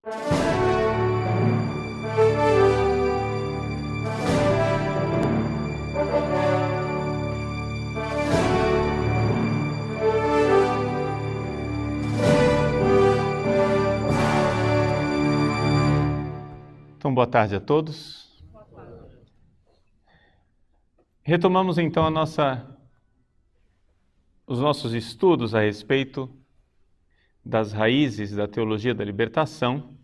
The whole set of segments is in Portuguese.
Então, boa tarde a todos. Retomamos então os nossos estudos a respeito das raízes da teologia da libertação,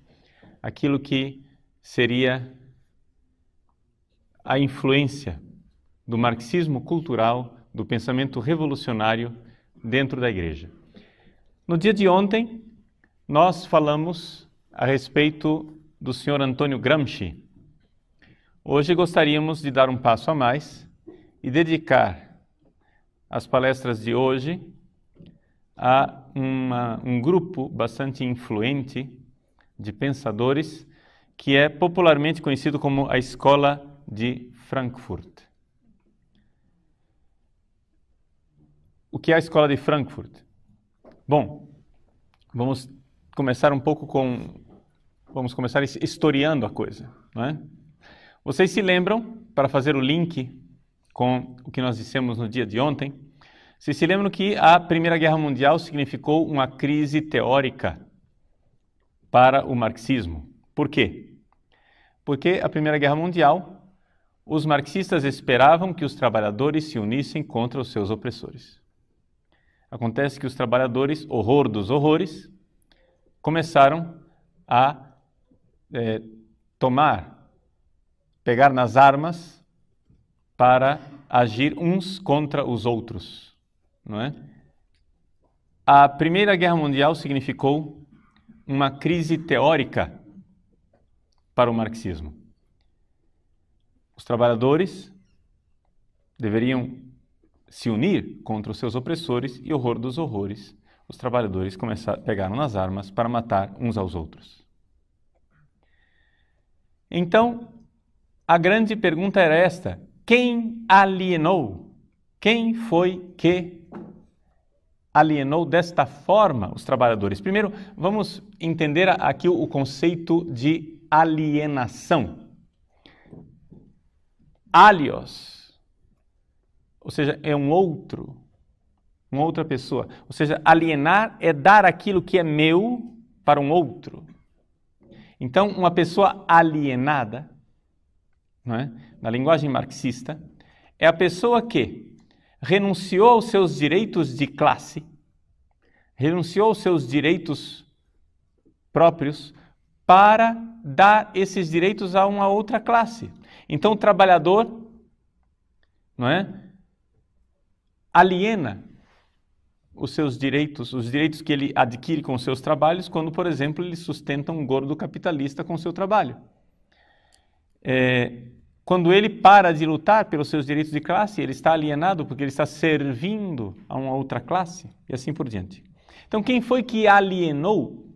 aquilo que seria a influência do marxismo cultural, do pensamento revolucionário dentro da igreja. No dia de ontem, nós falamos a respeito do Sr. Antônio Gramsci. Hoje gostaríamos de dar um passo a mais e dedicar as palestras de hoje a um grupo bastante influente de pensadores que é popularmente conhecido como a Escola de Frankfurt. O que é a Escola de Frankfurt? Bom, vamos começar historiando a coisa, não é? Vocês se lembram, para fazer o link com o que nós dissemos no dia de ontem, vocês se lembram que a Primeira Guerra Mundial significou uma crise teórica para o marxismo. Por quê? Porque a Primeira Guerra Mundial, os marxistas esperavam que os trabalhadores se unissem contra os seus opressores. Acontece que os trabalhadores, horror dos horrores, começaram a pegar nas armas para agir uns contra os outros, não é? A Primeira Guerra Mundial significou uma crise teórica para o marxismo. Os trabalhadores deveriam se unir contra os seus opressores e, horror dos horrores, os trabalhadores pegaram nas armas para matar uns aos outros. Então, a grande pergunta era esta: quem alienou? Quem foi que alienou desta forma os trabalhadores? Primeiro, vamos entender aqui o conceito de alienação. Alios, ou seja, é uma outra pessoa. Ou seja, alienar é dar aquilo que é meu para um outro. Então, uma pessoa alienada, não é? Na linguagem marxista, é a pessoa que renunciou aos seus direitos de classe, renunciou aos seus direitos próprios para dar esses direitos a uma outra classe. Então, o trabalhador, não é? Aliena os seus direitos, os direitos que ele adquire com os seus trabalhos, quando, por exemplo, ele sustenta um gordo capitalista com o seu trabalho. Quando ele para de lutar pelos seus direitos de classe, ele está alienado porque ele está servindo a uma outra classe e assim por diante. Então, quem foi que alienou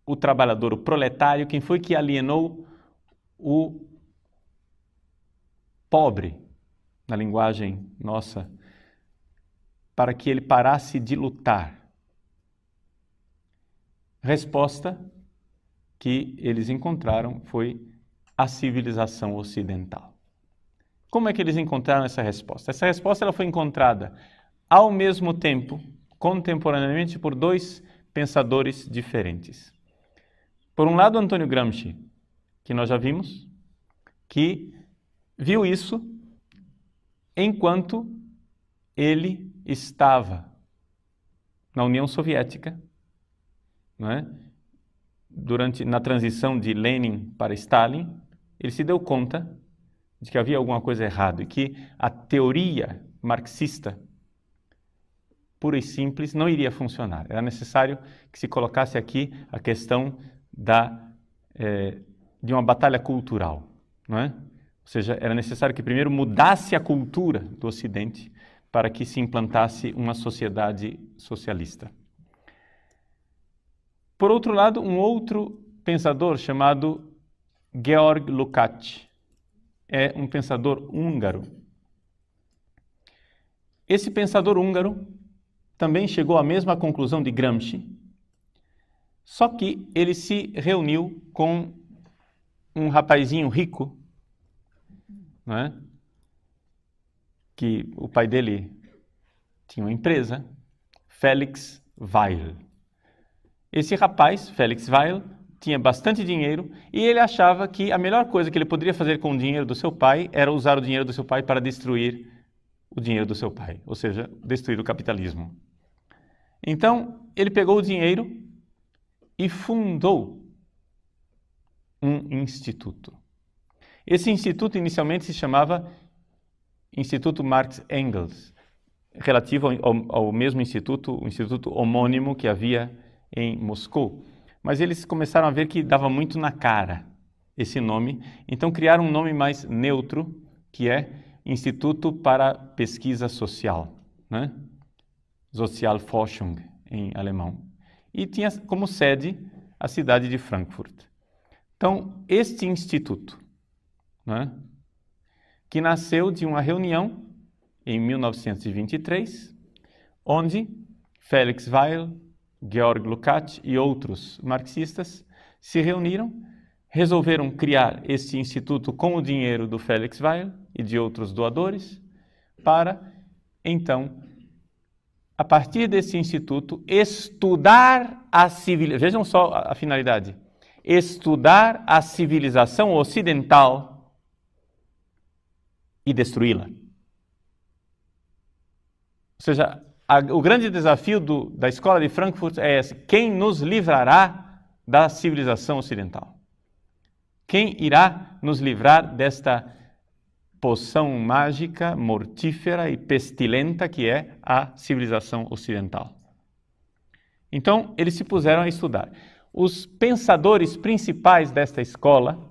o trabalhador, o proletário? Quem foi que alienou o pobre, na linguagem nossa, para que ele parasse de lutar? Resposta que eles encontraram foi a civilização ocidental. Como é que eles encontraram essa resposta? Essa resposta ela foi encontrada ao mesmo tempo, contemporaneamente, por dois pensadores diferentes. Por um lado, Antônio Gramsci, que nós já vimos, que viu isso enquanto ele estava na União Soviética, não é? Na transição de Lenin para Stalin, ele se deu conta de que havia alguma coisa errada e que a teoria marxista pura e simples não iria funcionar. Era necessário que se colocasse aqui a questão de uma batalha cultural, não é? Ou seja, era necessário que primeiro mudasse a cultura do Ocidente para que se implantasse uma sociedade socialista. Por outro lado, um outro pensador chamado Georg Lukács é um pensador húngaro. Esse pensador húngaro também chegou à mesma conclusão de Gramsci, Só que ele se reuniu com um rapazinho rico, não é? Que o pai dele tinha uma empresa, Felix Weil. Esse rapaz, Felix Weil, tinha bastante dinheiro e ele achava que a melhor coisa que ele poderia fazer com o dinheiro do seu pai era usar o dinheiro do seu pai para destruir o dinheiro do seu pai, ou seja, destruir o capitalismo. Então, ele pegou o dinheiro e fundou um instituto. Esse instituto inicialmente se chamava Instituto Marx Engels, relativo ao mesmo instituto, o instituto homônimo que havia em Moscou. Mas eles começaram a ver que dava muito na cara esse nome, então criaram um nome mais neutro, que é Instituto para Pesquisa Social, né? Sozialforschung em alemão. E tinha como sede a cidade de Frankfurt. Então, este instituto, né, que nasceu de uma reunião em 1923, onde Felix Weil, Georg Lukács e outros marxistas se reuniram, resolveram criar este instituto com o dinheiro do Felix Weil e de outros doadores, para, então, a partir desse instituto, estudar a civilização. Vejam só a finalidade. Estudar a civilização ocidental e destruí-la. Ou seja, o grande desafio da Escola de Frankfurt é esse: quem nos livrará da civilização ocidental? Quem irá nos livrar desta poção mágica, mortífera e pestilenta que é a civilização ocidental? Então, eles se puseram a estudar. Os pensadores principais desta escola,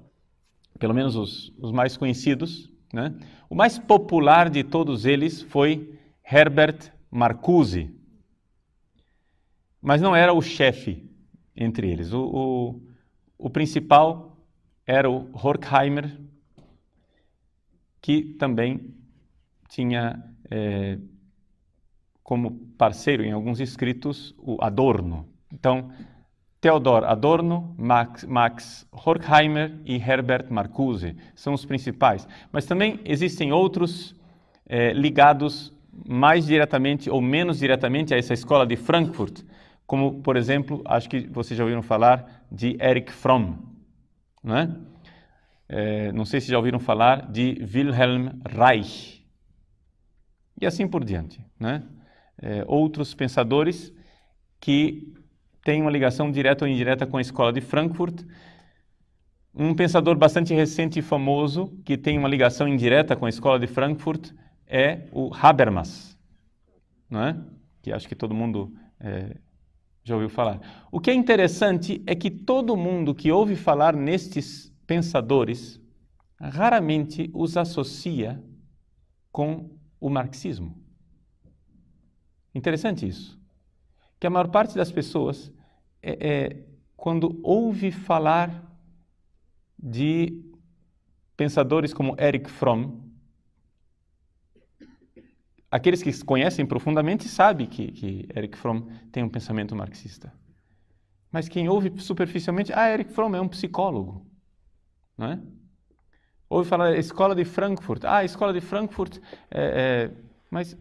pelo menos os mais conhecidos, né? O mais popular de todos eles foi Herbert Marcuse, mas não era o chefe entre eles. O principal era o Horkheimer, que também tinha como parceiro em alguns escritos o Adorno. Então, Theodor Adorno, Max Horkheimer e Herbert Marcuse são os principais. Mas também existem outros ligados mais diretamente ou menos diretamente a essa escola de Frankfurt, como, por exemplo, acho que vocês já ouviram falar de Erich Fromm, não é? Não sei se já ouviram falar de Wilhelm Reich, e assim por diante, né? Outros pensadores que têm uma ligação direta ou indireta com a escola de Frankfurt. Um pensador bastante recente e famoso que tem uma ligação indireta com a escola de Frankfurt é o Habermas, não é? Que acho que todo mundo já ouviu falar. O que é interessante é que todo mundo que ouve falar nestes pensadores raramente os associa com o marxismo. Interessante isso. Que a maior parte das pessoas, quando ouve falar de pensadores como Erich Fromm, aqueles que conhecem profundamente sabem que Erich Fromm tem um pensamento marxista. Mas quem ouve superficialmente, Erich Fromm é um psicólogo, não é? Ouve falar escola de Frankfurt, a escola de Frankfurt, mas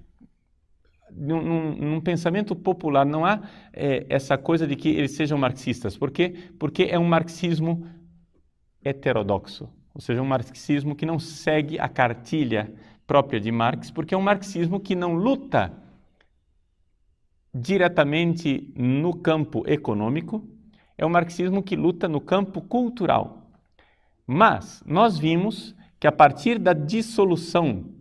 num pensamento popular não há essa coisa de que eles sejam marxistas. Por quê? Porque é um marxismo heterodoxo, ou seja, um marxismo que não segue a cartilha própria de Marx, porque é um marxismo que não luta diretamente no campo econômico, é um marxismo que luta no campo cultural. Mas nós vimos que a partir da dissolução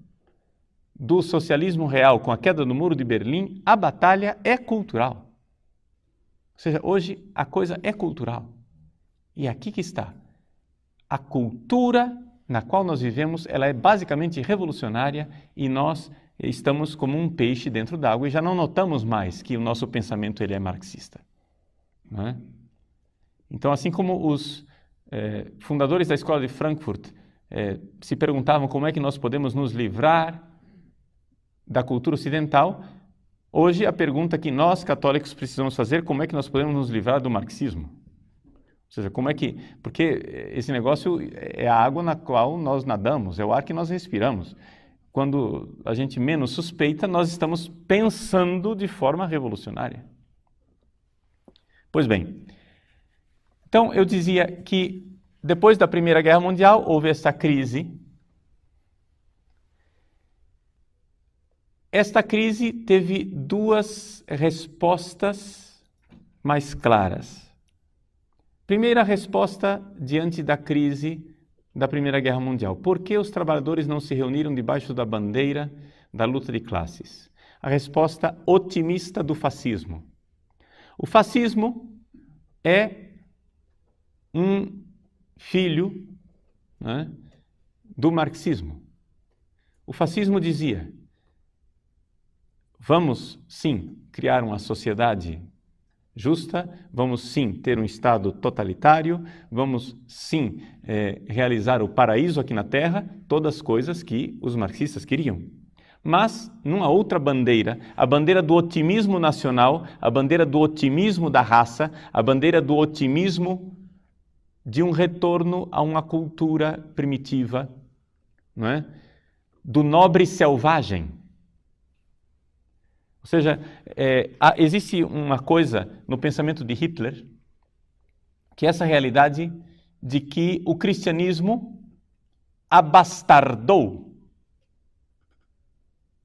do socialismo real com a queda do Muro de Berlim, a batalha é cultural. Ou seja, hoje a coisa é cultural. E aqui que está. A cultura na qual nós vivemos, ela é basicamente revolucionária e nós estamos como um peixe dentro d'água e já não notamos mais que o nosso pensamento ele é marxista. Não é? Então, assim como os fundadores da Escola de Frankfurt se perguntavam como é que nós podemos nos livrar da cultura ocidental, Hoje, a pergunta que nós, católicos, precisamos fazer, como é que nós podemos nos livrar do marxismo? Ou seja, como é que... Porque esse negócio é a água na qual nós nadamos, é o ar que nós respiramos. Quando a gente menos suspeita, nós estamos pensando de forma revolucionária. Pois bem, então eu dizia que depois da Primeira Guerra Mundial houve essa crise. Esta crise teve duas respostas mais claras. Primeira resposta diante da crise da Primeira Guerra Mundial. Por que os trabalhadores não se reuniram debaixo da bandeira da luta de classes? A resposta otimista do fascismo. O fascismo é um filho, né, do marxismo. O fascismo dizia: vamos, sim, criar uma sociedade justa, vamos, sim, ter um Estado totalitário, vamos, sim, realizar o paraíso aqui na Terra, todas as coisas que os marxistas queriam. Mas, numa outra bandeira, a bandeira do otimismo nacional, a bandeira do otimismo da raça, a bandeira do otimismo de um retorno a uma cultura primitiva, não é? Do nobre selvagem. Ou seja, existe uma coisa no pensamento de Hitler, que é essa realidade de que o cristianismo abastardou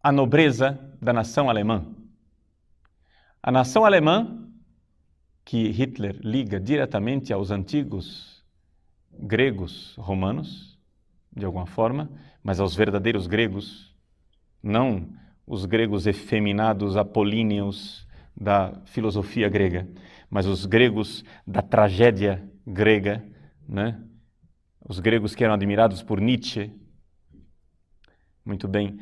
a nobreza da nação alemã. A nação alemã, que Hitler liga diretamente aos antigos gregos romanos, de alguma forma, mas aos verdadeiros gregos, não os gregos efeminados apolíneos da filosofia grega, mas os gregos da tragédia grega, né? Os gregos que eram admirados por Nietzsche. Muito bem.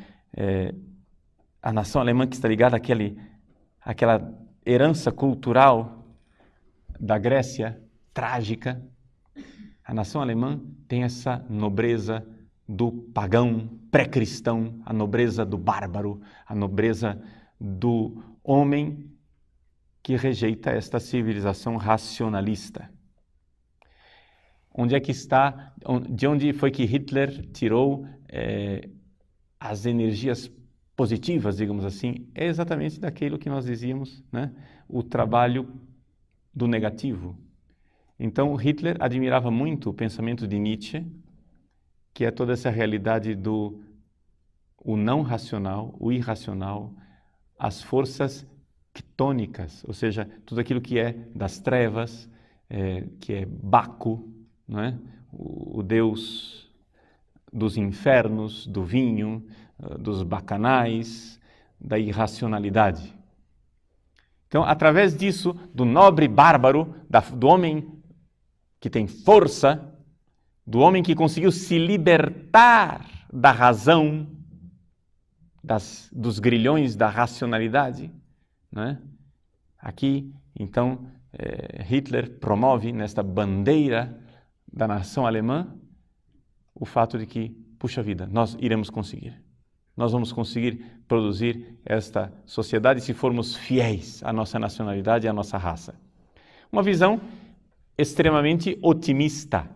A nação alemã que está ligada àquela herança cultural da Grécia trágica. A nação alemã tem essa nobreza do pagão pré-cristão, a nobreza do bárbaro, a nobreza do homem que rejeita esta civilização racionalista. Onde é que está, de onde foi que Hitler tirou as energias positivas, digamos assim? É exatamente daquilo que nós dizíamos, né? O trabalho do negativo. Então, Hitler admirava muito o pensamento de Nietzsche, que é toda essa realidade do o não racional, o irracional, as forças quitônicas, ou seja, tudo aquilo que é das trevas, que é Baco, não é? O deus dos infernos, do vinho, dos bacanais, da irracionalidade. Então, através disso, do nobre bárbaro, do homem que tem força, do homem que conseguiu se libertar da razão, dos grilhões da racionalidade, né? Aqui, então, Hitler promove nesta bandeira da nação alemã o fato de que, puxa vida, nós iremos conseguir. Nós vamos conseguir produzir esta sociedade se formos fiéis à nossa nacionalidade e à nossa raça. Uma visão extremamente otimista.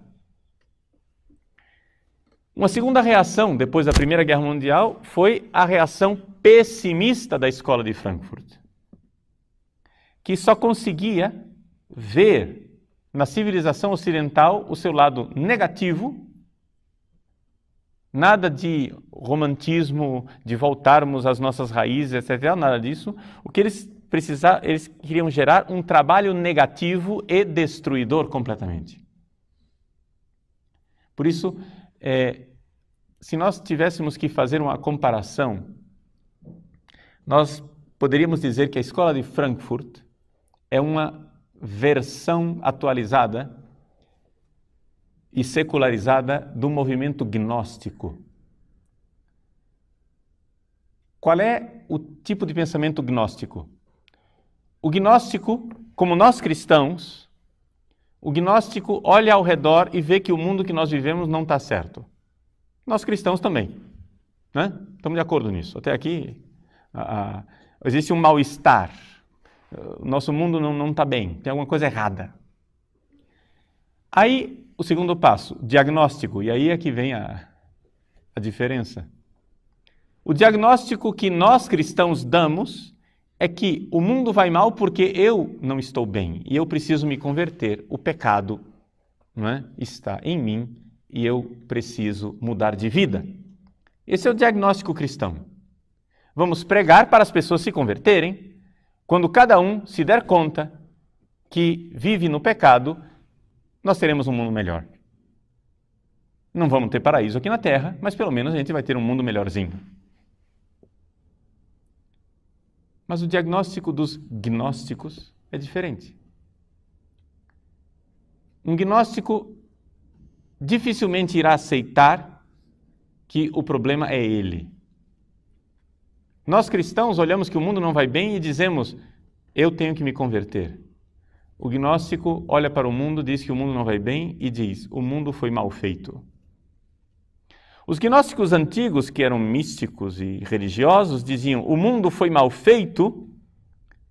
Uma segunda reação, depois da Primeira Guerra Mundial, foi a reação pessimista da Escola de Frankfurt, que só conseguia ver na civilização ocidental o seu lado negativo. Nada de romantismo, de voltarmos às nossas raízes, etc. Nada disso. O que eles queriam gerar um trabalho negativo e destruidor completamente. Por isso, se nós tivéssemos que fazer uma comparação, nós poderíamos dizer que a Escola de Frankfurt é uma versão atualizada e secularizada do movimento gnóstico. Qual é o tipo de pensamento gnóstico? O gnóstico, como nós cristãos, o gnóstico olha ao redor e vê que o mundo que nós vivemos não está certo. Nós cristãos também, né? Estamos de acordo nisso. Até aqui, existe um mal-estar. O nosso mundo não está bem, tem alguma coisa errada. Aí, o segundo passo, diagnóstico, e aí é que vem a diferença. O diagnóstico que nós cristãos damos é que o mundo vai mal porque eu não estou bem e eu preciso me converter. O pecado, não é, está em mim e eu preciso mudar de vida. Esse é o diagnóstico cristão. Vamos pregar para as pessoas se converterem. Quando cada um se der conta que vive no pecado, nós teremos um mundo melhor. Não vamos ter paraíso aqui na Terra, mas pelo menos a gente vai ter um mundo melhorzinho. Mas o diagnóstico dos gnósticos é diferente. Um gnóstico dificilmente irá aceitar que o problema é ele. Nós cristãos olhamos que o mundo não vai bem e dizemos, eu tenho que me converter. O gnóstico olha para o mundo, diz que o mundo não vai bem e diz, o mundo foi mal feito. Os gnósticos antigos, que eram místicos e religiosos, diziam, o mundo foi mal feito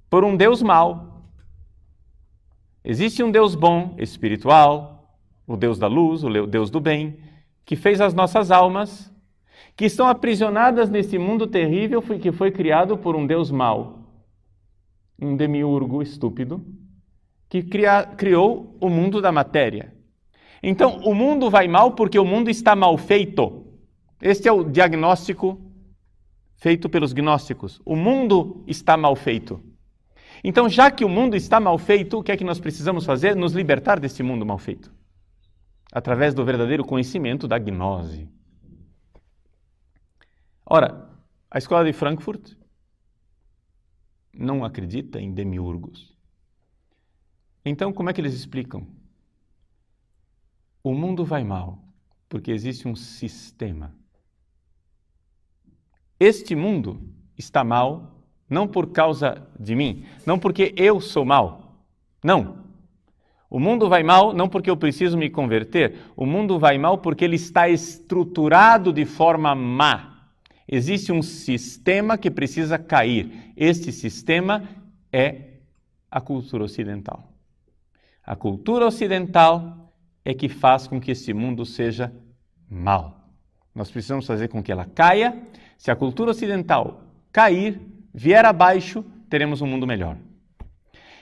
por um Deus mau. Existe um Deus bom, espiritual, o Deus da luz, o Deus do bem, que fez as nossas almas, que estão aprisionadas nesse mundo terrível que foi criado por um Deus mau, um demiurgo estúpido, que criou o mundo da matéria. Então, o mundo vai mal porque o mundo está mal feito. Este é o diagnóstico feito pelos gnósticos. O mundo está mal feito. Então, já que o mundo está mal feito, o que é que nós precisamos fazer? Nos libertar deste mundo mal feito. Através do verdadeiro conhecimento da gnose. Ora, a escola de Frankfurt não acredita em demiurgos. Então, como é que eles explicam? O mundo vai mal porque existe um sistema. Este mundo está mal não por causa de mim, não porque eu sou mal. Não. O mundo vai mal não porque eu preciso me converter. O mundo vai mal porque ele está estruturado de forma má. Existe um sistema que precisa cair. Este sistema é a cultura ocidental. A cultura ocidental é que faz com que este mundo seja mal. Nós precisamos fazer com que ela caia. Se a cultura ocidental cair, vier abaixo, teremos um mundo melhor.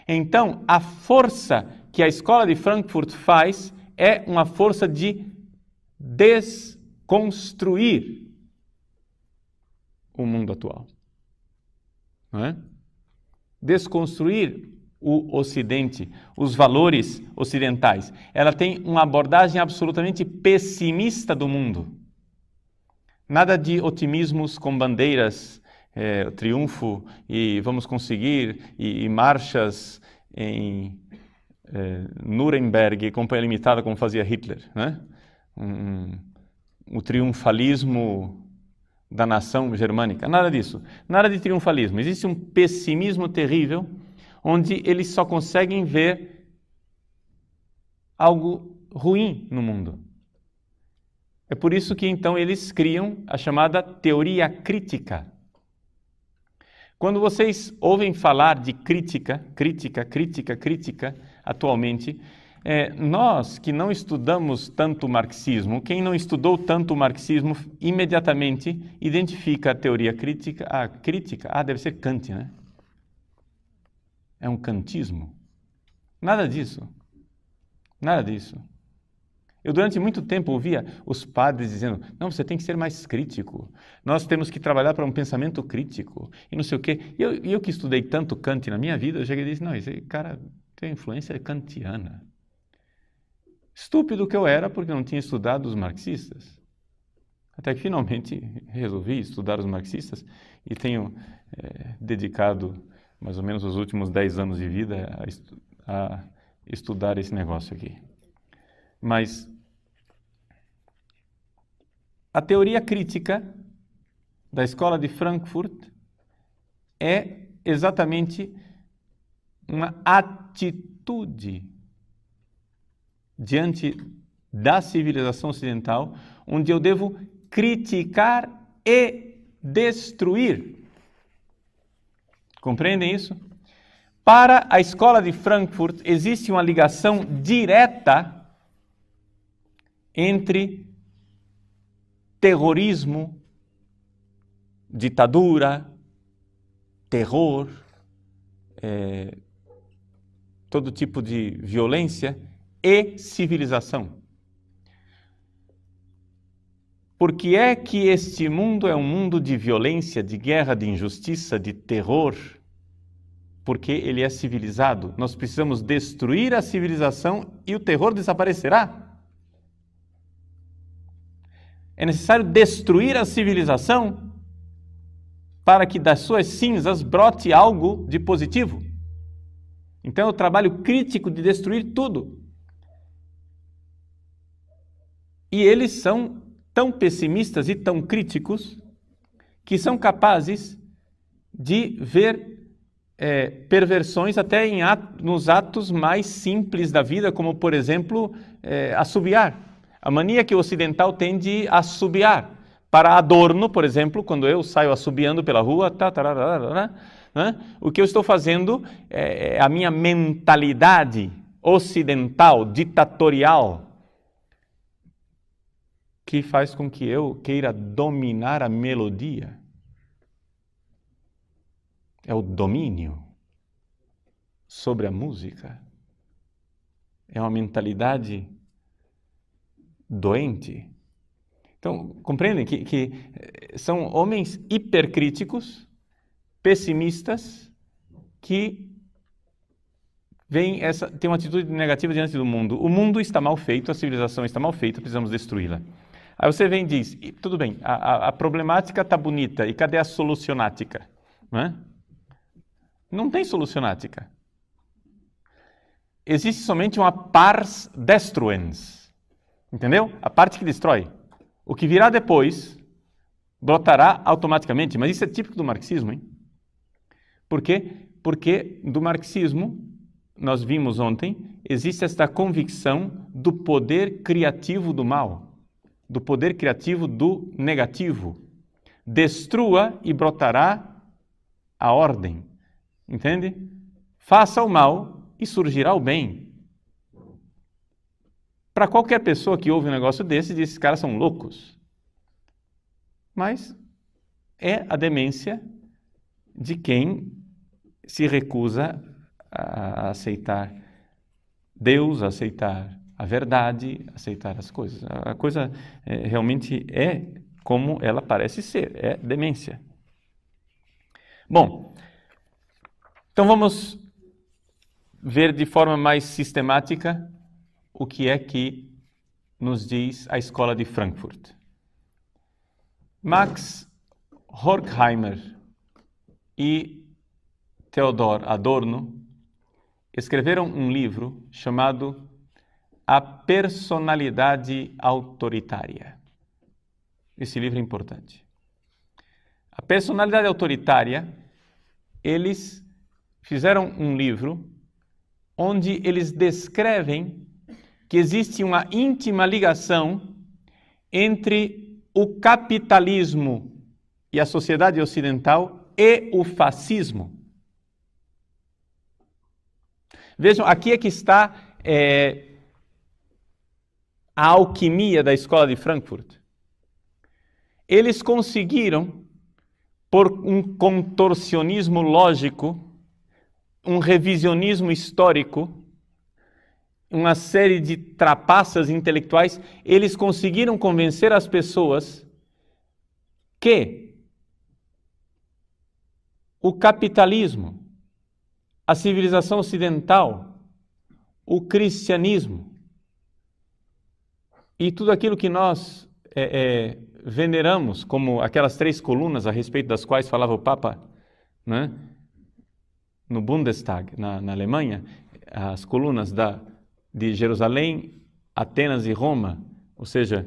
Então, a força que a escola de Frankfurt faz é uma força de desconstruir o mundo atual. Não é? Desconstruir o Ocidente, os valores ocidentais. Ela tem uma abordagem absolutamente pessimista do mundo. Nada de otimismos com bandeiras, triunfo e vamos conseguir, e marchas em Nuremberg, companhia limitada, como fazia Hitler, né? O triunfalismo da nação germânica. Nada disso. Nada de triunfalismo. Existe um pessimismo terrível, onde eles só conseguem ver algo ruim no mundo. É por isso que, então, eles criam a chamada teoria crítica. Quando vocês ouvem falar de crítica, atualmente, nós que não estudamos tanto o marxismo, quem não estudou tanto o marxismo, imediatamente identifica a teoria crítica. Deve ser Kant, né? É um kantismo. Nada disso. Nada disso. Eu, durante muito tempo, ouvia os padres dizendo, não, você tem que ser mais crítico. Nós temos que trabalhar para um pensamento crítico. E não sei o quê. E eu que estudei tanto Kant na minha vida, eu cheguei e disse, não, esse cara tem influência kantiana. Estúpido que eu era, porque não tinha estudado os marxistas. Até que, finalmente, resolvi estudar os marxistas e tenho dedicado mais ou menos os últimos 10 anos de vida a estudar esse negócio aqui. Mas a teoria crítica da escola de Frankfurt é exatamente uma atitude diante da civilização ocidental, onde eu devo criticar e destruir Compreendem isso? Para a escola de Frankfurt, existe uma ligação direta entre terrorismo, ditadura, terror, todo tipo de violência e civilização. Por que é que este mundo é um mundo de violência, de guerra, de injustiça, de terror? Porque ele é civilizado. Nós precisamos destruir a civilização e o terror desaparecerá. É necessário destruir a civilização para que das suas cinzas brote algo de positivo. Então é o trabalho crítico de destruir tudo. E eles são tão pessimistas e tão críticos que são capazes de ver perversões até nos atos mais simples da vida, como, por exemplo, assobiar. A mania que o ocidental tem de assobiar. Para adorno, por exemplo, quando eu saio assobiando pela rua, o que eu estou fazendo é a minha mentalidade ocidental, ditatorial, que faz com que eu queira dominar a melodia. É o domínio sobre a música. É uma mentalidade doente. Então, compreendem que são homens hipercríticos, pessimistas, que têm uma atitude negativa diante do mundo. O mundo está mal feito, a civilização está mal feita, precisamos destruí-la. Aí você vem e diz, tudo bem, a problemática está bonita, e cadê a solucionática? Não é? Não tem solucionática. Existe somente uma pars destruens. Entendeu? A parte que destrói. O que virá depois brotará automaticamente. Mas isso é típico do marxismo, hein? Por quê? Porque do marxismo, nós vimos ontem, existe esta convicção do poder criativo do mal, do poder criativo do negativo. Destrua e brotará a ordem. Entende? Faça o mal e surgirá o bem. Para qualquer pessoa que ouve um negócio desse, diz: esses caras são loucos. Mas é a demência de quem se recusa a aceitar Deus, a aceitar a verdade, a aceitar as coisas. A coisa realmente é como ela parece ser, é demência. Bom, então vamos ver de forma mais sistemática o que é que nos diz a escola de Frankfurt. Max Horkheimer e Theodor Adorno escreveram um livro chamado A Personalidade Autoritária. Esse livro é importante. A personalidade autoritária, eles fizeram um livro onde eles descrevem que existe uma íntima ligação entre o capitalismo e a sociedade ocidental e o fascismo. Vejam, aqui é que está a alquimia da escola de Frankfurt. Eles conseguiram, por um contorcionismo lógico, um revisionismo histórico, uma série de trapaças intelectuais, eles conseguiram convencer as pessoas que o capitalismo, a civilização ocidental, o cristianismo e tudo aquilo que nós veneramos como aquelas 3 colunas a respeito das quais falava o Papa, né? No Bundestag, na Alemanha, as colunas de Jerusalém, Atenas e Roma, ou seja,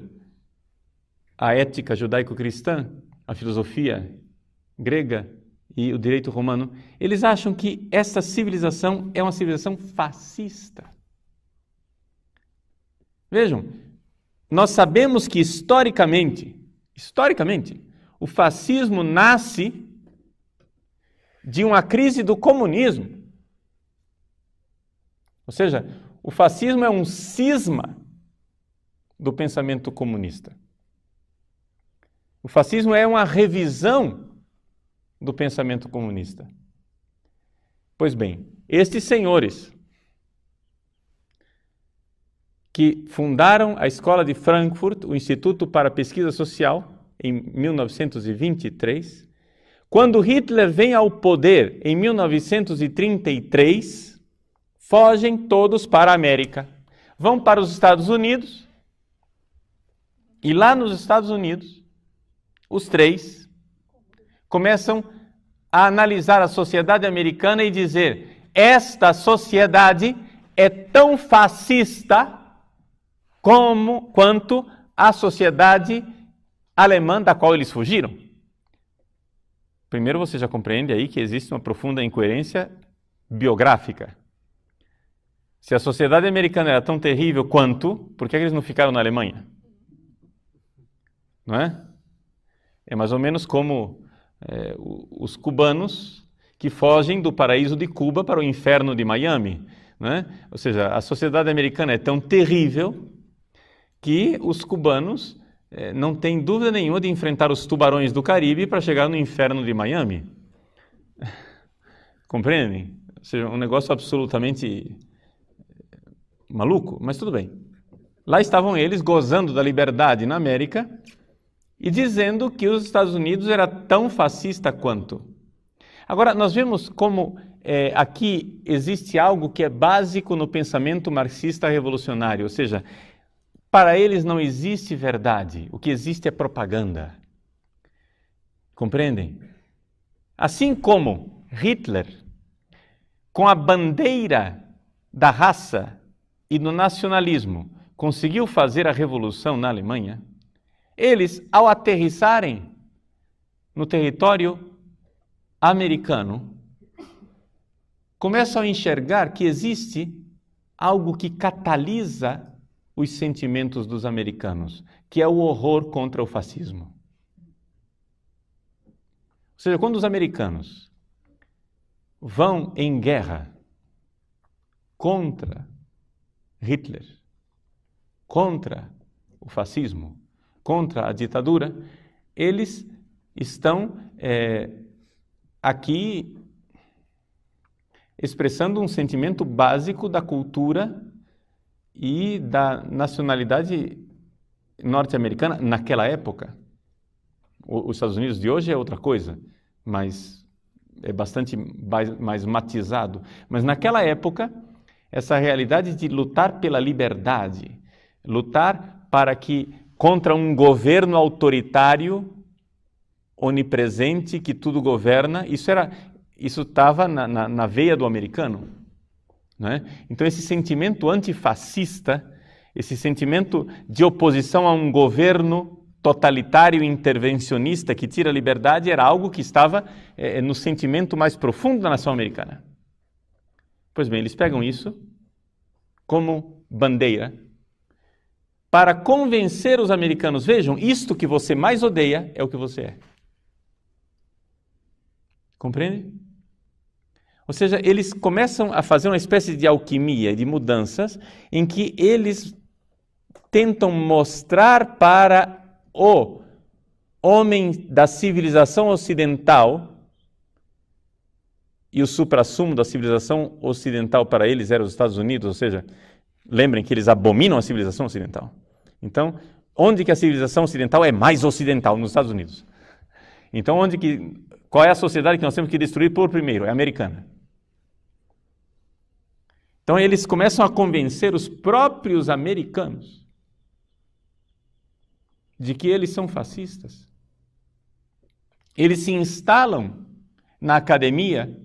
a ética judaico-cristã, a filosofia grega e o direito romano, eles acham que essa civilização é uma civilização fascista. Vejam, nós sabemos que historicamente, o fascismo nasce de uma crise do comunismo. Ou seja, o fascismo é um cisma do pensamento comunista. O fascismo é uma revisão do pensamento comunista. Pois bem, estes senhores que fundaram a Escola de Frankfurt, o Instituto para a Pesquisa Social, em 1923, quando Hitler vem ao poder em 1933, fogem todos para a América. Vão para os Estados Unidos, e lá nos Estados Unidos, os três começam a analisar a sociedade americana e dizer: esta sociedade é tão fascista quanto a sociedade alemã da qual eles fugiram. Primeiro, você já compreende aí que existe uma profunda incoerência biográfica. Se a sociedade americana era tão terrível quanto, por que eles não ficaram na Alemanha? Não é? É mais ou menos como os cubanos que fogem do paraíso de Cuba para o inferno de Miami. Não é? Ou seja, a sociedade americana é tão terrível que os cubanos não têm dúvida nenhuma de enfrentar os tubarões do Caribe para chegar no inferno de Miami. Compreendem? Ou seja, um negócio absolutamente maluco, mas tudo bem. Lá estavam eles gozando da liberdade na América e dizendo que os Estados Unidos era tão fascista quanto. Agora, nós vemos como aqui existe algo que é básico no pensamento marxista revolucionário, ou seja, para eles não existe verdade, o que existe é propaganda. Compreendem? Assim como Hitler, com a bandeira da raça e do nacionalismo, conseguiu fazer a revolução na Alemanha, eles, ao aterrissarem no território americano, começam a enxergar que existe algo que catalisa os sentimentos dos americanos, que é o horror contra o fascismo. Ou seja, quando os americanos vão em guerra contra Hitler, contra o fascismo, contra a ditadura, eles estão aqui expressando um sentimento básico da cultura e da nacionalidade norte-americana naquela época. Os Estados Unidos de hoje é outra coisa, mas é bastante mais matizado. Mas naquela época, essa realidade de lutar pela liberdade, lutar para que contra um governo autoritário, onipresente, que tudo governa, isso estava na veia do americano. Não é? Então esse sentimento antifascista, esse sentimento de oposição a um governo totalitário e intervencionista que tira a liberdade era algo que estava no sentimento mais profundo da nação americana. Pois bem, eles pegam isso como bandeira para convencer os americanos: vejam, isto que você mais odeia é o que você é. Compreende? Ou seja, eles começam a fazer uma espécie de alquimia, de mudanças, em que eles tentam mostrar para o homem da civilização ocidental, e o suprassumo da civilização ocidental para eles era os Estados Unidos, ou seja, lembrem que eles abominam a civilização ocidental. Então, onde que a civilização ocidental é mais ocidental? Nos Estados Unidos. Então, qual é a sociedade que nós temos que destruir por primeiro? É a americana. Então, eles começam a convencer os próprios americanos de que eles são fascistas. Eles se instalam na academia,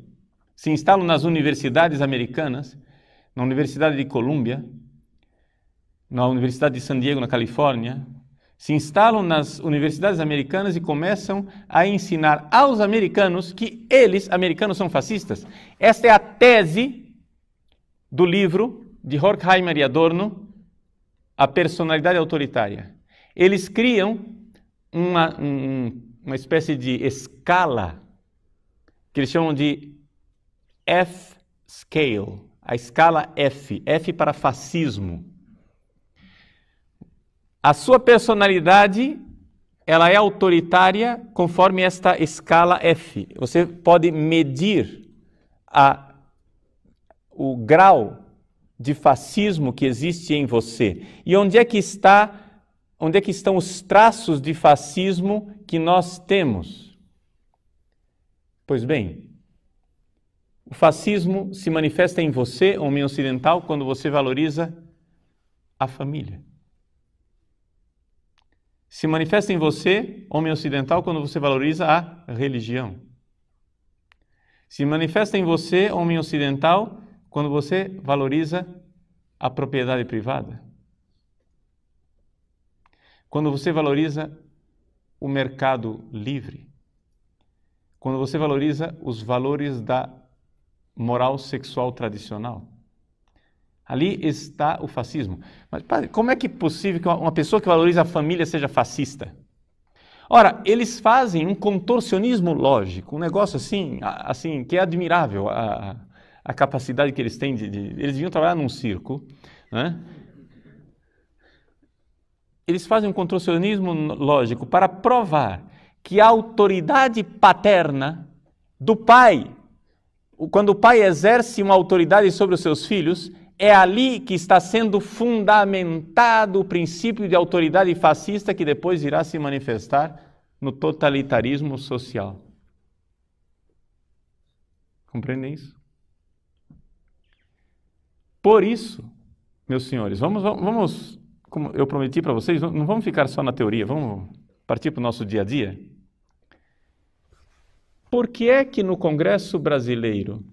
se instalam nas universidades americanas, na Universidade de Colômbia, na Universidade de San Diego, na Califórnia, se instalam nas universidades americanas e começam a ensinar aos americanos que eles, americanos, são fascistas. Esta é a tese do livro de Horkheimer e Adorno, A Personalidade Autoritária. Eles criam uma espécie de escala que eles chamam de F-scale, a escala F, F para fascismo. A sua personalidade, ela é autoritária conforme esta escala F. Você pode medir o grau de fascismo que existe em você. E onde é que estão os traços de fascismo que nós temos? Pois bem, o fascismo se manifesta em você, homem ocidental, quando você valoriza a família. Se manifesta em você, homem ocidental, quando você valoriza a religião. Se manifesta em você, homem ocidental, quando você valoriza a propriedade privada. Quando você valoriza o mercado livre. Quando você valoriza os valores da moral sexual tradicional. Ali está o fascismo. Mas padre, como é que é possível que uma pessoa que valoriza a família seja fascista? Ora, eles fazem um contorcionismo lógico, um negócio assim que é admirável, a capacidade que eles têm eles deviam trabalhar num circo, né? Eles fazem um contorcionismo lógico para provar que a autoridade paterna do pai, quando o pai exerce uma autoridade sobre os seus filhos, é ali que está sendo fundamentado o princípio de autoridade fascista que depois irá se manifestar no totalitarismo social. Compreendem isso? Por isso, meus senhores, vamos, como eu prometi para vocês, não vamos ficar só na teoria, vamos partir para o nosso dia a dia. Por que é que no Congresso brasileiro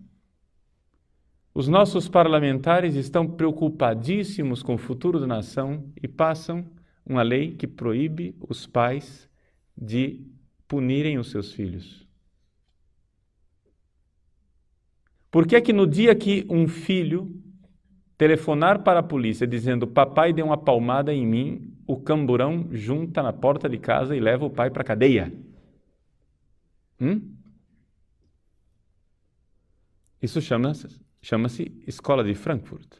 os nossos parlamentares estão preocupadíssimos com o futuro da nação e passam uma lei que proíbe os pais de punirem os seus filhos? Por que é que no dia que um filho telefonar para a polícia dizendo papai deu uma palmada em mim, o camburão junta na porta de casa e leva o pai para a cadeia? Isso chama-se Escola de Frankfurt.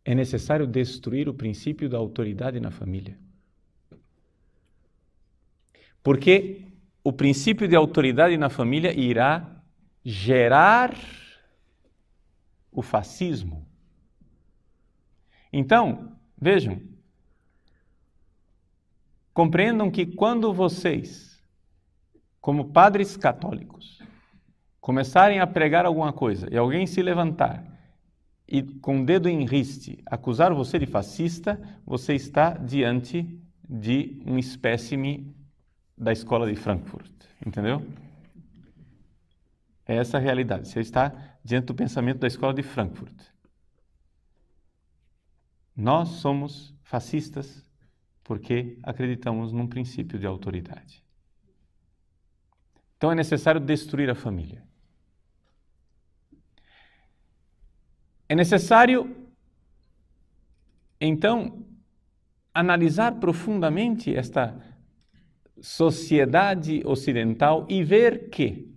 É necessário destruir o princípio da autoridade na família. Porque o princípio de autoridade na família irá gerar o fascismo. Então, vejam, compreendam que quando vocês, como padres católicos, começarem a pregar alguma coisa e alguém se levantar e com o dedo em riste acusar você de fascista, você está diante de um espécime da Escola de Frankfurt, entendeu? É essa a realidade. Você está diante do pensamento da Escola de Frankfurt. Nós somos fascistas porque acreditamos num princípio de autoridade. Então é necessário destruir a família. É necessário, então, analisar profundamente esta sociedade ocidental e ver que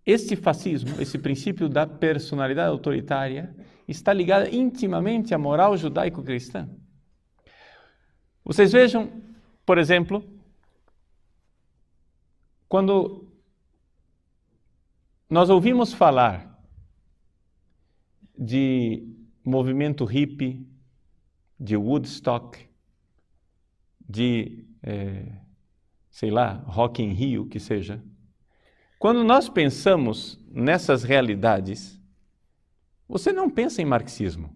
este fascismo, esse princípio da personalidade autoritária, está ligado intimamente à moral judaico-cristã. Vocês vejam, por exemplo, quando nós ouvimos falar de movimento hippie, de Woodstock, de, Rock in Rio, que seja. Quando nós pensamos nessas realidades, você não pensa em marxismo.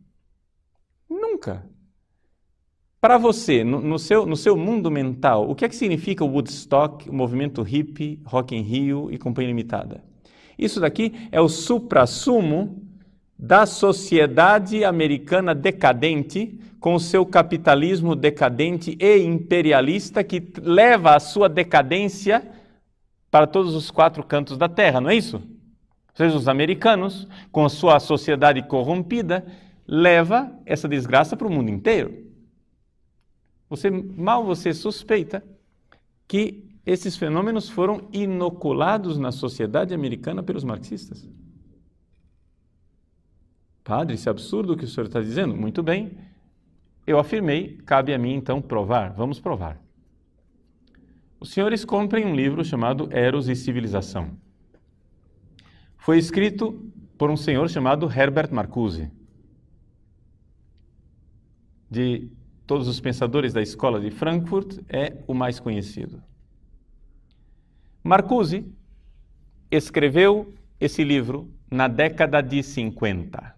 Nunca. Para você, no seu mundo mental, o que é que significa o Woodstock, o movimento hippie, Rock in Rio e Companhia Limitada? Isso daqui é o suprassumo da sociedade americana decadente, com o seu capitalismo decadente e imperialista, que leva a sua decadência para todos os 4 cantos da terra, não é isso? Ou seja, os americanos, com a sua sociedade corrompida, leva essa desgraça para o mundo inteiro. Você suspeita que esses fenômenos foram inoculados na sociedade americana pelos marxistas. Padre, isso é absurdo o que o senhor está dizendo? Muito bem, eu afirmei, cabe a mim então provar. Vamos provar. Os senhores comprem um livro chamado Eros e Civilização. Foi escrito por um senhor chamado Herbert Marcuse. De todos os pensadores da escola de Frankfurt, é o mais conhecido. Marcuse escreveu esse livro na década de 50.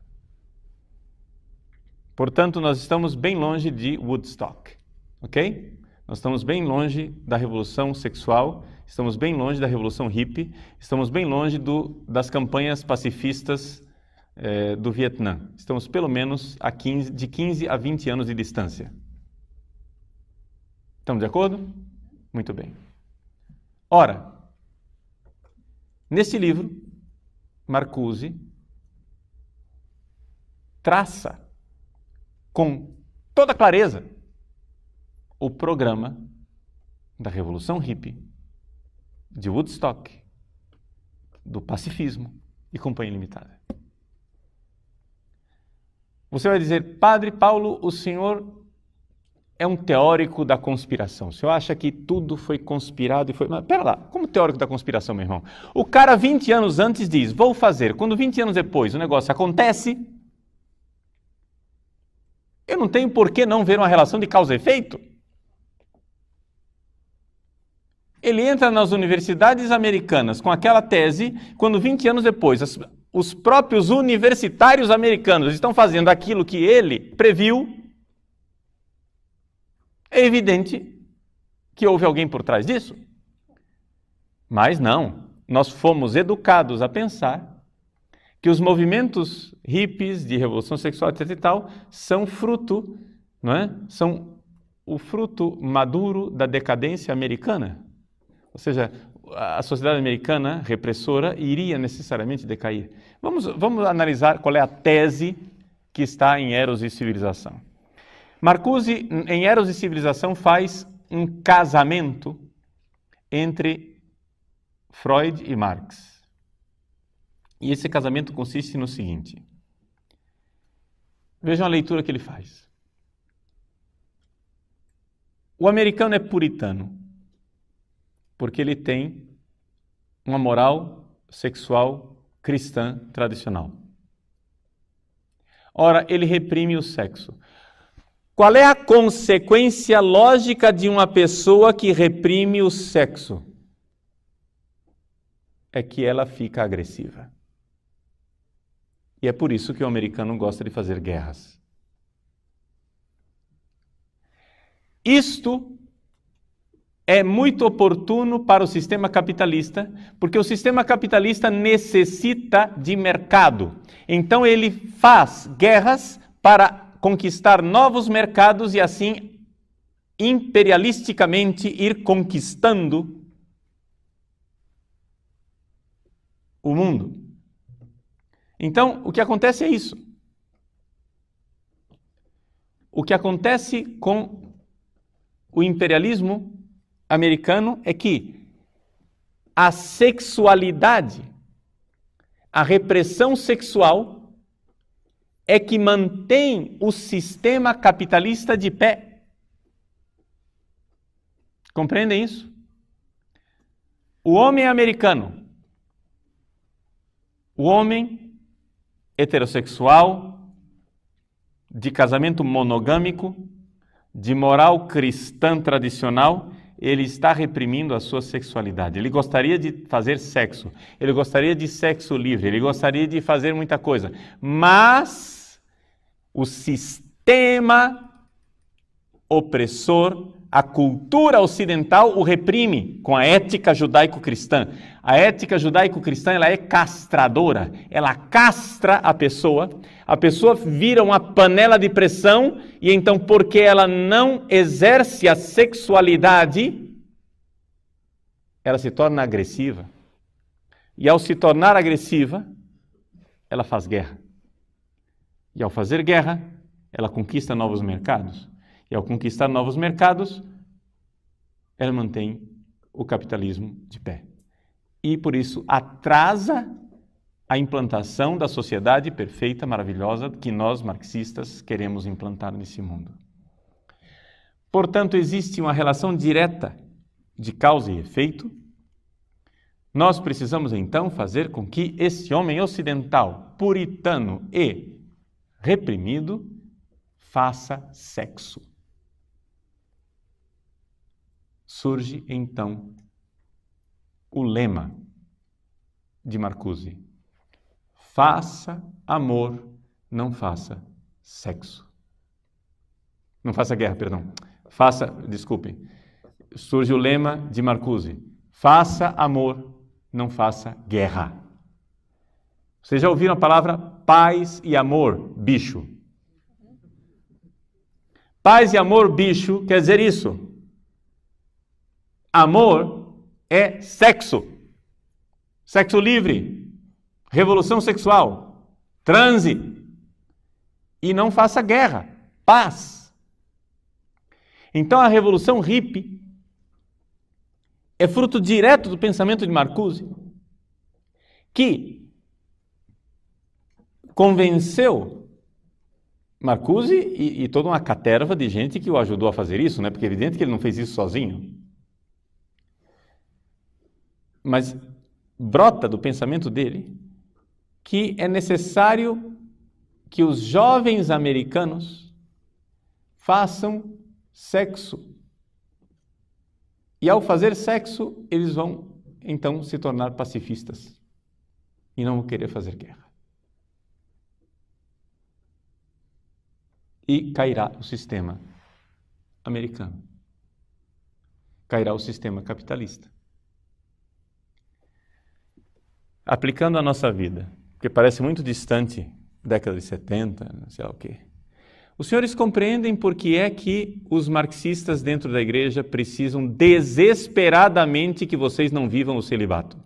Portanto, nós estamos bem longe de Woodstock, ok? Nós estamos bem longe da revolução sexual, estamos bem longe da revolução hippie, estamos bem longe das campanhas pacifistas do Vietnã. Estamos pelo menos de 15 a 20 anos de distância. Estamos de acordo? Muito bem. Ora, nesse livro, Marcuse traça com toda clareza o programa da Revolução Hippie, de Woodstock, do pacifismo e Companhia Limitada. Você vai dizer, Padre Paulo, o senhor é um teórico da conspiração. O senhor acha que tudo foi conspirado e foi... Mas pera lá, como teórico da conspiração, meu irmão? O cara 20 anos antes diz, vou fazer. Quando 20 anos depois o negócio acontece, eu não tenho por que não ver uma relação de causa e efeito. Ele entra nas universidades americanas com aquela tese, quando 20 anos depois os próprios universitários americanos estão fazendo aquilo que ele previu, é evidente que houve alguém por trás disso. Mas não, nós fomos educados a pensar que os movimentos hippies de revolução sexual, etc. e tal, são fruto, não é? São o fruto maduro da decadência americana. Ou seja, a sociedade americana repressora iria necessariamente decair. Vamos analisar qual é a tese que está em Eros e Civilização. Marcuse, em Eros e Civilização, faz um casamento entre Freud e Marx. E esse casamento consiste no seguinte. Vejam a leitura que ele faz. O americano é puritano, porque ele tem uma moral sexual cristã tradicional. Ora, ele reprime o sexo. Qual é a consequência lógica de uma pessoa que reprime o sexo? É que ela fica agressiva. E é por isso que o americano gosta de fazer guerras. Isto é muito oportuno para o sistema capitalista, porque o sistema capitalista necessita de mercado. Então ele faz guerras para conquistar novos mercados e assim imperialisticamente ir conquistando o mundo. Então, o que acontece é isso. O que acontece com o imperialismo americano é que a sexualidade, a repressão sexual, é que mantém o sistema capitalista de pé. Compreendem isso? O homem americano, o homem heterossexual, de casamento monogâmico, de moral cristã tradicional, ele está reprimindo a sua sexualidade. Ele gostaria de fazer sexo, ele gostaria de sexo livre, ele gostaria de fazer muita coisa, mas o sistema opressor, a cultura ocidental o reprime com a ética judaico-cristã. A ética judaico-cristã ela é castradora, ela castra a pessoa vira uma panela de pressão e então porque ela não exerce a sexualidade, ela se torna agressiva. E ao se tornar agressiva, ela faz guerra. E ao fazer guerra, ela conquista novos mercados. E ao conquistar novos mercados, ela mantém o capitalismo de pé. E, por isso, atrasa a implantação da sociedade perfeita, maravilhosa, que nós, marxistas, queremos implantar nesse mundo. Portanto, existe uma relação direta de causa e efeito. Nós precisamos, então, fazer com que esse homem ocidental, puritano e reprimido, faça sexo. Surge, então, o lema de Marcuse: faça amor, não faça sexo. Não faça guerra, perdão. Surge o lema de Marcuse: faça amor, não faça guerra. Vocês já ouviram a palavra paz e amor, bicho? Paz e amor, bicho, quer dizer isso. Amor é sexo. Sexo livre. Revolução sexual. Transe. E não faça guerra. Paz. Então a revolução hippie é fruto direto do pensamento de Marcuse, que convenceu Marcuse e toda uma caterva de gente que o ajudou a fazer isso, né? Porque é evidente que ele não fez isso sozinho. Mas brota do pensamento dele que é necessário que os jovens americanos façam sexo. E ao fazer sexo, eles vão então se tornar pacifistas e não vão querer fazer guerra. E cairá o sistema americano. Cairá o sistema capitalista. Aplicando a nossa vida, que parece muito distante, década de 70, não sei lá o quê. Os senhores compreendem por que é que os marxistas dentro da igreja precisam desesperadamente que vocês não vivam o celibato?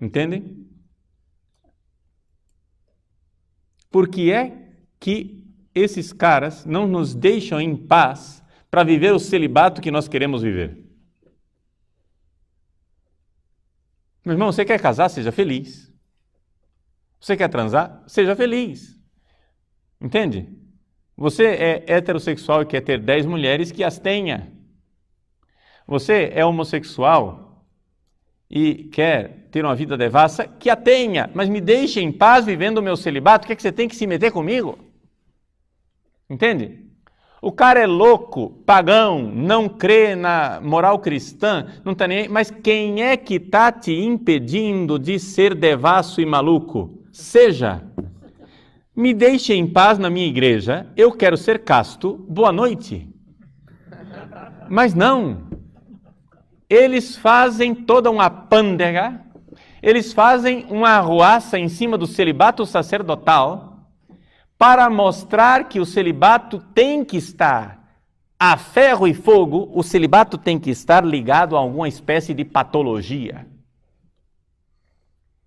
Entendem? Por que é que esses caras não nos deixam em paz para viver o celibato que nós queremos viver? Meu irmão, você quer casar? Seja feliz. Você quer transar? Seja feliz. Entende? Você é heterossexual e quer ter 10 mulheres, que as tenha. Você é homossexual e quer ter uma vida devassa, que a tenha. Mas me deixe em paz vivendo o meu celibato. O que é que você tem que se meter comigo? Entende? O cara é louco, pagão, não crê na moral cristã, não está nem aí. Mas quem é que está te impedindo de ser devasso e maluco? Seja. Me deixe em paz na minha igreja, eu quero ser casto, boa noite. Mas não. Eles fazem toda uma pândega, eles fazem uma arruaça em cima do celibato sacerdotal, para mostrar que o celibato tem que estar a ferro e fogo, o celibato tem que estar ligado a alguma espécie de patologia.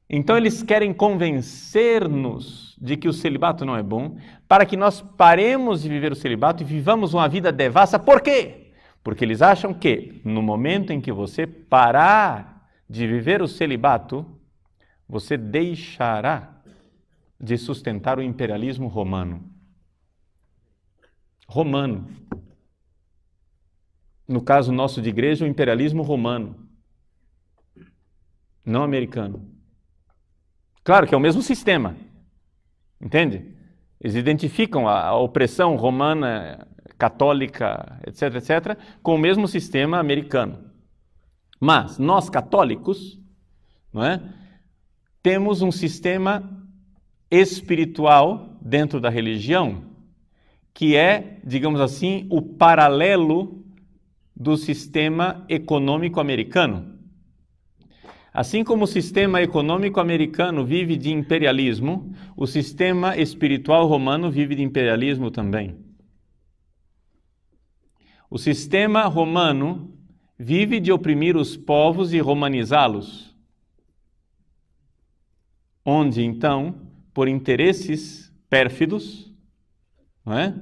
Então eles querem convencer-nos de que o celibato não é bom, para que nós paremos de viver o celibato e vivamos uma vida devassa. Por quê? Porque eles acham que no momento em que você parar de viver o celibato, você deixará de sustentar o imperialismo romano. Romano. No caso nosso de igreja, o imperialismo romano. Não americano. Claro que é o mesmo sistema. Entende? Eles identificam a opressão romana, católica, etc., etc., com o mesmo sistema americano. Mas nós, católicos, não é? Temos um sistema espiritual dentro da religião, que é, digamos assim, o paralelo do sistema econômico americano. Assim como o sistema econômico americano vive de imperialismo, o sistema espiritual romano vive de imperialismo também. O sistema romano vive de oprimir os povos e romanizá-los, onde, então, por interesses pérfidos, não é?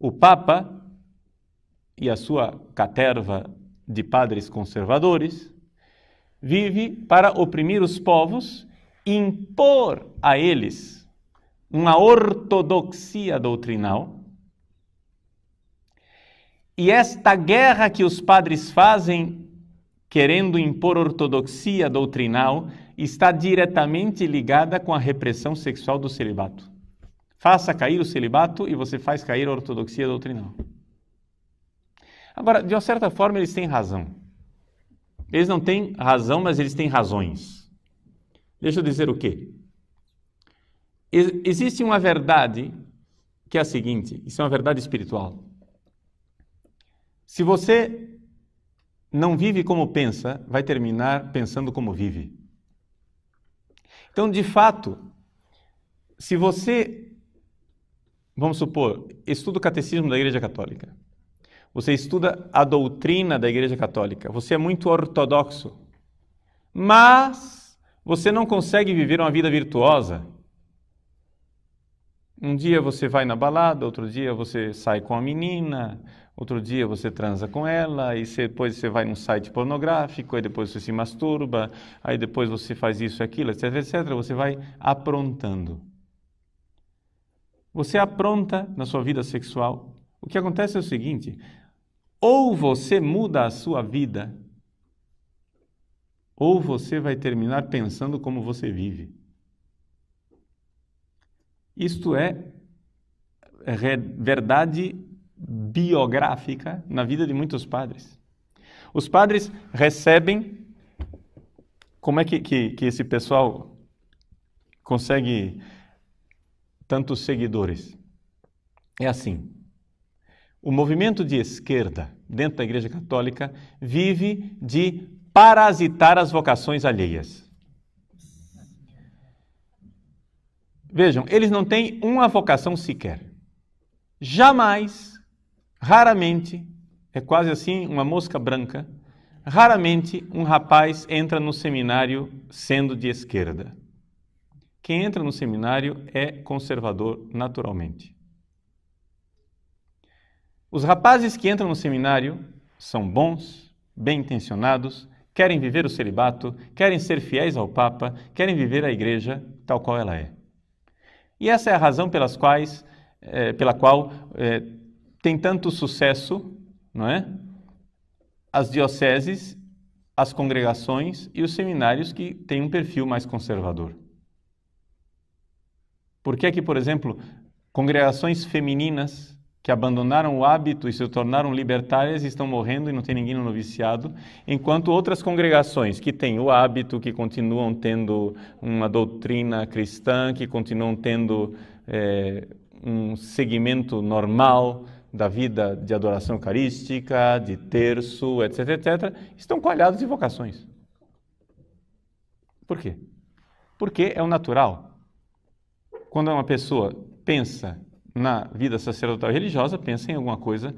O Papa e a sua caterva de padres conservadores, vive para oprimir os povos e impor a eles uma ortodoxia doutrinal. E esta guerra que os padres fazem, querendo impor ortodoxia doutrinal, está diretamente ligada com a repressão sexual do celibato. Faça cair o celibato e você faz cair a ortodoxia doutrinal. Agora, de uma certa forma, eles têm razão. Eles não têm razão, mas eles têm razões. Deixa eu dizer o quê? Existe uma verdade que é a seguinte, isso é uma verdade espiritual. Se você não vive como pensa, vai terminar pensando como vive. Então, de fato, se você, vamos supor, estuda o catecismo da Igreja Católica, você estuda a doutrina da Igreja Católica, você é muito ortodoxo, mas você não consegue viver uma vida virtuosa. Um dia você vai na balada, outro dia você sai com a menina, outro dia você transa com ela, e depois você vai num site pornográfico, aí depois você se masturba, aí depois você faz isso e aquilo, etc, etc. Você vai aprontando. Você apronta na sua vida sexual. O que acontece é o seguinte, ou você muda a sua vida, ou você vai terminar pensando como você vive. Isto é verdade biográfica na vida de muitos padres. Os padres recebem... Como é que esse pessoal consegue tantos seguidores? É assim. O movimento de esquerda dentro da Igreja Católica vive de parasitar as vocações alheias. Vejam, eles não têm uma vocação sequer. Jamais, raramente, é quase assim uma mosca branca, raramente um rapaz entra no seminário sendo de esquerda. Quem entra no seminário é conservador naturalmente. Os rapazes que entram no seminário são bons, bem-intencionados, querem viver o celibato, querem ser fiéis ao Papa, querem viver a Igreja tal qual ela é. E essa é a razão pela qual tem tanto sucesso, não é? As dioceses, as congregações e os seminários que têm um perfil mais conservador. Por que é que, por exemplo, congregações femininas que abandonaram o hábito e se tornaram libertárias estão morrendo e não tem ninguém no noviciado, enquanto outras congregações que têm o hábito, que continuam tendo uma doutrina cristã, que continuam tendo um segmento normal da vida de adoração eucarística, de terço, etc., etc., estão coalhados de vocações. Por quê? Porque é o natural. Quando uma pessoa pensa na vida sacerdotal e religiosa, pensa em alguma coisa,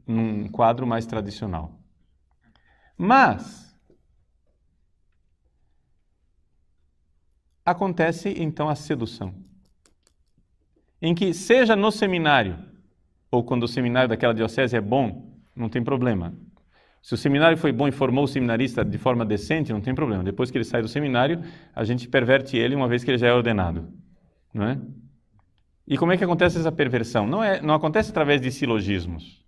num quadro mais tradicional. Mas acontece então a sedução, em que seja no seminário, ou quando o seminário daquela diocese é bom, não tem problema. Se o seminário foi bom e formou o seminarista de forma decente, não tem problema. Depois que ele sai do seminário, a gente perverte ele uma vez que ele já é ordenado, não é? E como é que acontece essa perversão? Não acontece através de silogismos.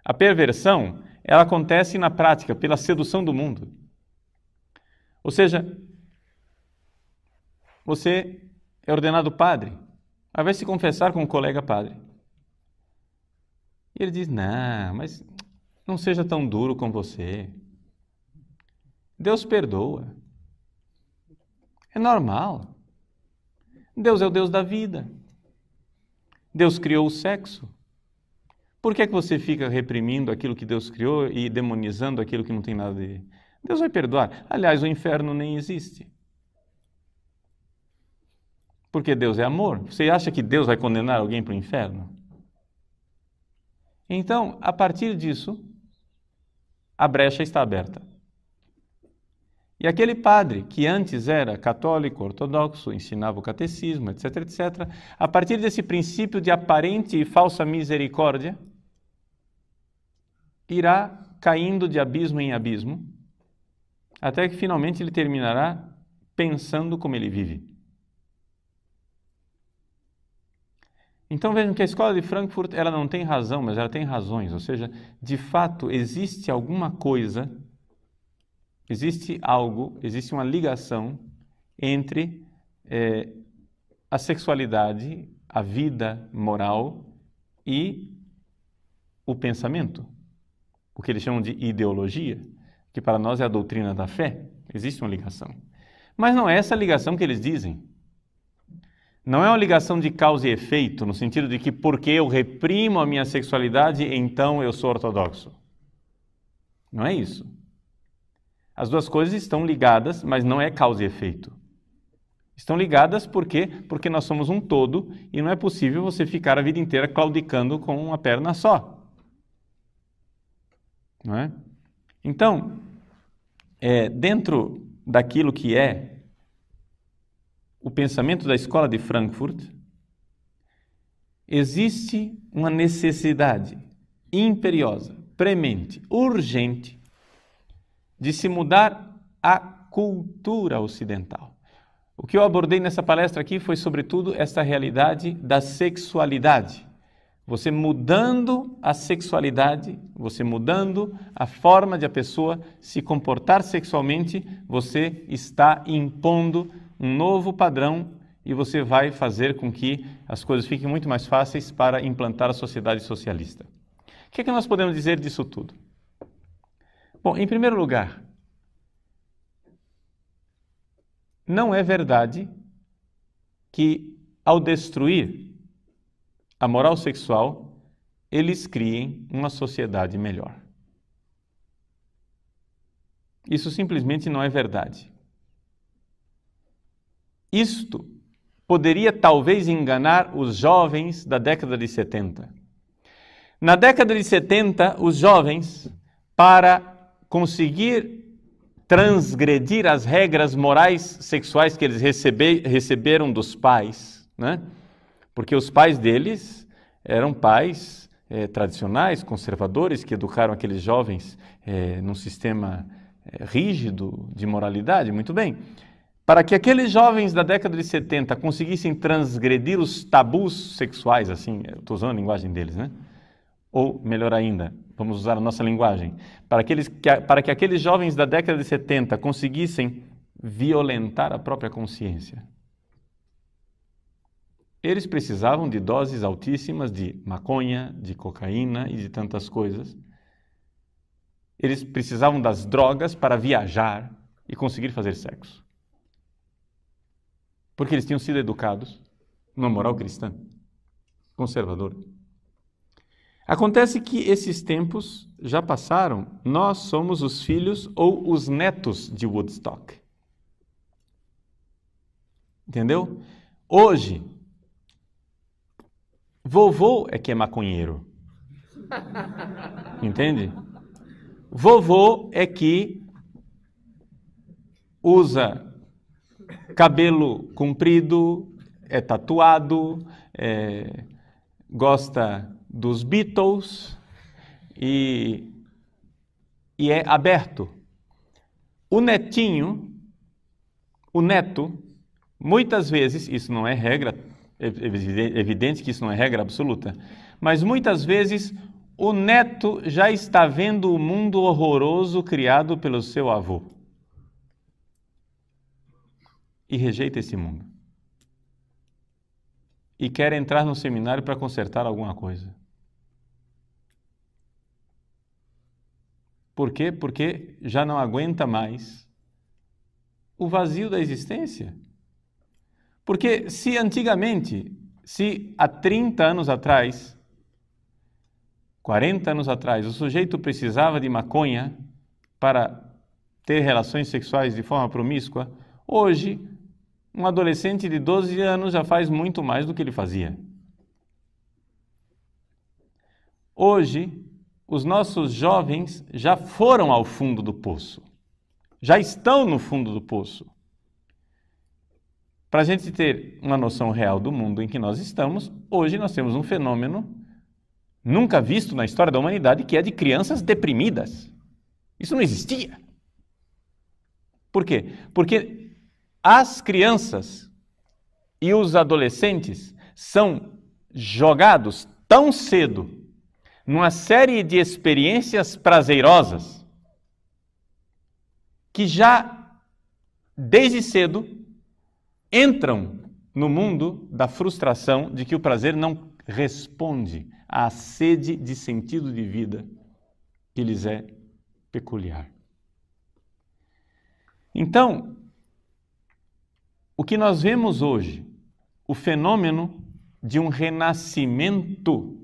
A perversão, ela acontece na prática, pela sedução do mundo. Ou seja, você é ordenado padre, aí vai se confessar com um colega padre. E ele diz, não, mas não seja tão duro com você. Deus perdoa. É normal. Deus é o Deus da vida. Deus criou o sexo. Por que é que você fica reprimindo aquilo que Deus criou e demonizando aquilo que não tem nada de... Deus vai perdoar. Aliás, o inferno nem existe. Porque Deus é amor. Você acha que Deus vai condenar alguém para o inferno? Então, a partir disso, a brecha está aberta. E aquele padre que antes era católico, ortodoxo, ensinava o catecismo, etc., etc., a partir desse princípio de aparente e falsa misericórdia, irá caindo de abismo em abismo, até que finalmente ele terminará pensando como ele vive. Então vejam que a escola de Frankfurt, ela não tem razão, mas ela tem razões, ou seja, de fato existe alguma coisa, existe algo, existe uma ligação entre a sexualidade, a vida moral e o pensamento, o que eles chamam de ideologia, que para nós é a doutrina da fé. Existe uma ligação. Mas não é essa ligação que eles dizem. Não é uma ligação de causa e efeito, no sentido de que porque eu reprimo a minha sexualidade, então eu sou ortodoxo. Não é isso. As duas coisas estão ligadas, mas não é causa e efeito. Estão ligadas porque nós somos um todo e não é possível você ficar a vida inteira claudicando com uma perna só. Não é? Então, dentro daquilo que é o pensamento da escola de Frankfurt, existe uma necessidade imperiosa, premente, urgente, de se mudar a cultura ocidental. O que eu abordei nessa palestra aqui foi, sobretudo, essa realidade da sexualidade. Você mudando a sexualidade, você mudando a forma de a pessoa se comportar sexualmente, você está impondo um novo padrão e você vai fazer com que as coisas fiquem muito mais fáceis para implantar a sociedade socialista. O que é que nós podemos dizer disso tudo? Bom, em primeiro lugar, não é verdade que ao destruir a moral sexual, eles criem uma sociedade melhor. Isso simplesmente não é verdade. Isto poderia talvez enganar os jovens da década de 70. Na década de 70, os jovens, para conseguir transgredir as regras morais sexuais que eles receberam dos pais, né? Porque os pais deles eram pais tradicionais, conservadores, que educaram aqueles jovens num sistema rígido de moralidade, muito bem. Para que aqueles jovens da década de 70 conseguissem transgredir os tabus sexuais, assim, eu estou usando a linguagem deles, né? Ou, melhor ainda, vamos usar a nossa linguagem, para que aqueles jovens da década de 70 conseguissem violentar a própria consciência, eles precisavam de doses altíssimas de maconha, de cocaína e de tantas coisas. Eles precisavam das drogas para viajar e conseguir fazer sexo. Porque eles tinham sido educados numa moral cristã, conservadora. Acontece que esses tempos já passaram. Nós somos os filhos ou os netos de Woodstock. Entendeu? Hoje, vovô é que é maconheiro. Entende? Vovô é que usa cabelo comprido, é tatuado, gosta dos Beatles e é aberto. O neto, muitas vezes, isso não é regra, é evidente que isso não é regra absoluta, mas muitas vezes o neto já está vendo o mundo horroroso criado pelo seu avô e rejeita esse mundo. E quer entrar no seminário para consertar alguma coisa. Por quê? Porque já não aguenta mais o vazio da existência. Porque se antigamente, se há 30 anos atrás, 40 anos atrás, o sujeito precisava de maconha para ter relações sexuais de forma promíscua, hoje, um adolescente de 12 anos já faz muito mais do que ele fazia. Hoje, os nossos jovens já foram ao fundo do poço. Já estão no fundo do poço. Para a gente ter uma noção real do mundo em que nós estamos, hoje nós temos um fenômeno nunca visto na história da humanidade, que é de crianças deprimidas. Isso não existia. Por quê? Porque as crianças e os adolescentes são jogados tão cedo numa série de experiências prazerosas que já, desde cedo, entram no mundo da frustração de que o prazer não responde à sede de sentido de vida que lhes é peculiar. Então, o que nós vemos hoje, o fenômeno de um renascimento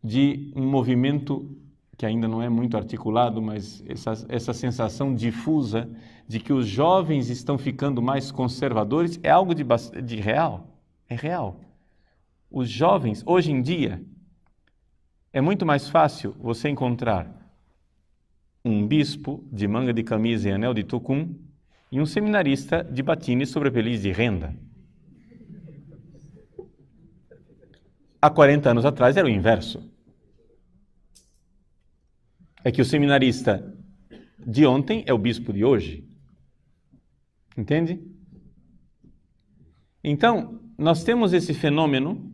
de um movimento que ainda não é muito articulado, mas essa sensação difusa de que os jovens estão ficando mais conservadores é algo de real. É real. Os jovens, hoje em dia, é muito mais fácil você encontrar um bispo de manga de camisa e anel de tucum e um seminarista de batines sobre apeliz de renda. Há 40 anos atrás era o inverso. É que o seminarista de ontem é o bispo de hoje. Entende? Então, nós temos esse fenômeno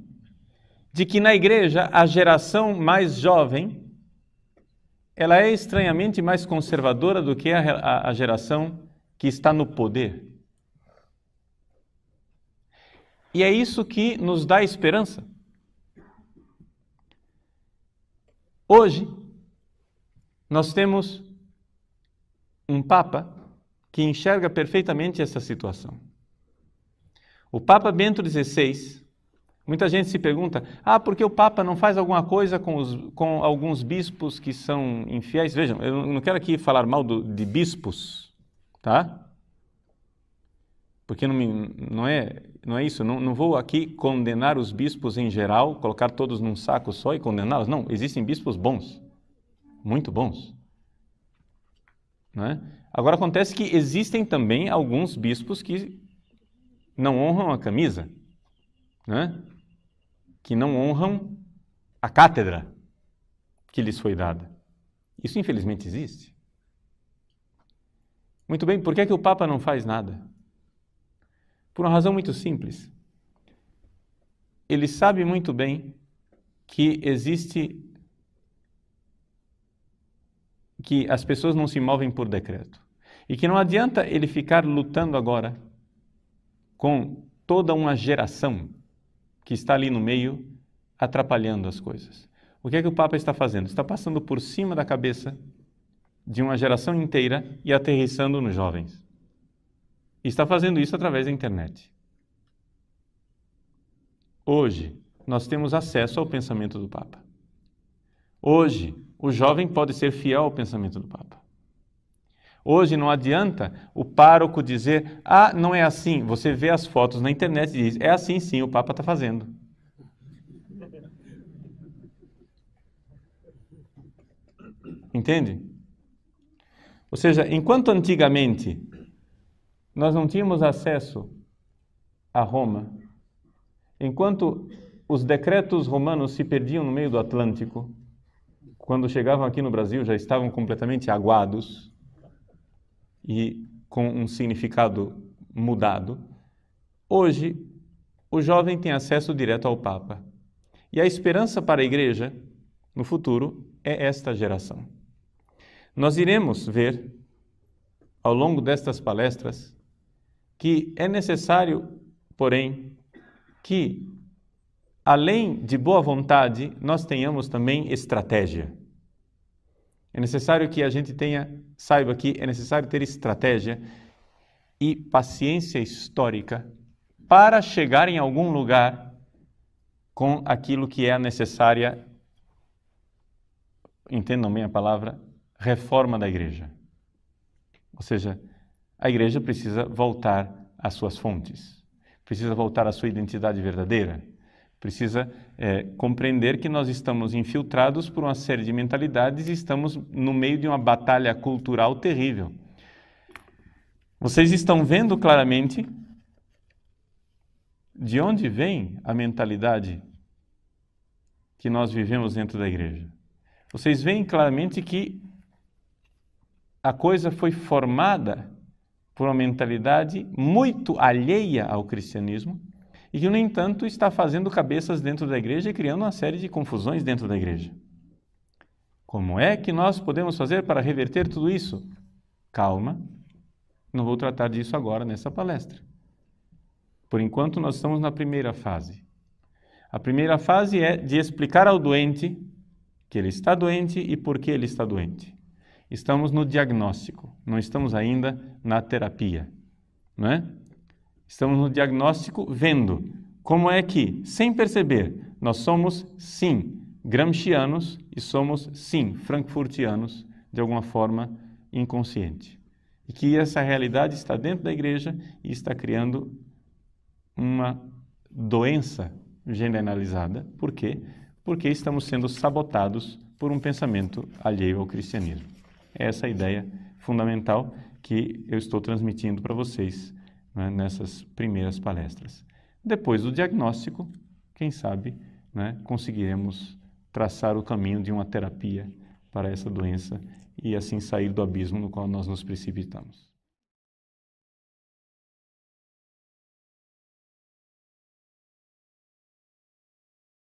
de que na igreja a geração mais jovem ela é estranhamente mais conservadora do que a geração que está no poder. E é isso que nos dá esperança. Hoje, nós temos um Papa que enxerga perfeitamente essa situação. O Papa Bento XVI, muita gente se pergunta, por que o Papa não faz alguma coisa com alguns bispos que são infiéis? Vejam, eu não quero aqui falar mal de bispos, tá? Porque não é isso, não vou aqui condenar os bispos em geral, colocar todos num saco só e condená-los. Não, existem bispos bons, muito bons. Não é? Agora acontece que existem também alguns bispos que não honram a camisa, né? Que não honram a cátedra que lhes foi dada. Isso infelizmente existe. Muito bem, por que o Papa não faz nada? Por uma razão muito simples. Ele sabe muito bem que as pessoas não se movem por decreto. E que não adianta ele ficar lutando agora com toda uma geração que está ali no meio, atrapalhando as coisas. O que é que o Papa está fazendo? Está passando por cima da cabeça de uma geração inteira e aterrissando nos jovens. E está fazendo isso através da internet. Hoje, nós temos acesso ao pensamento do Papa. Hoje, o jovem pode ser fiel ao pensamento do Papa. Hoje não adianta o pároco dizer, não é assim. Você vê as fotos na internet e diz, é assim sim, o Papa está fazendo. Entende? Ou seja, enquanto antigamente nós não tínhamos acesso a Roma, enquanto os decretos romanos se perdiam no meio do Atlântico, quando chegavam aqui no Brasil já estavam completamente aguados e com um significado mudado. Hoje, o jovem tem acesso direto ao Papa. E a esperança para a igreja, no futuro, é esta geração. Nós iremos ver, ao longo destas palestras, que é necessário, porém, que, além de boa vontade, nós tenhamos também estratégia. É necessário que a gente saiba que é necessário ter estratégia e paciência histórica para chegar em algum lugar com aquilo que é a necessária, entendam bem a palavra, reforma da igreja. Ou seja, a igreja precisa voltar às suas fontes, precisa voltar à sua identidade verdadeira, precisa compreender que nós estamos infiltrados por uma série de mentalidades e estamos no meio de uma batalha cultural terrível. Vocês estão vendo claramente de onde vem a mentalidade que nós vivemos dentro da igreja? Vocês veem claramente que a coisa foi formada por uma mentalidade muito alheia ao cristianismo e que, no entanto, está fazendo cabeças dentro da igreja e criando uma série de confusões dentro da igreja. Como é que nós podemos fazer para reverter tudo isso? Calma, não vou tratar disso agora nessa palestra. Por enquanto, nós estamos na primeira fase. A primeira fase é de explicar ao doente que ele está doente e por que ele está doente. Estamos no diagnóstico, não estamos ainda na terapia, não é? Estamos no diagnóstico vendo como é que, sem perceber, nós somos, sim, gramscianos e somos, sim, frankfurtianos, de alguma forma inconsciente. E que essa realidade está dentro da igreja e está criando uma doença generalizada. Por quê? Porque estamos sendo sabotados por um pensamento alheio ao cristianismo. Essa é a ideia fundamental que eu estou transmitindo para vocês, né, nessas primeiras palestras. Depois do diagnóstico, quem sabe, né, conseguiremos traçar o caminho de uma terapia para essa doença e assim sair do abismo no qual nós nos precipitamos.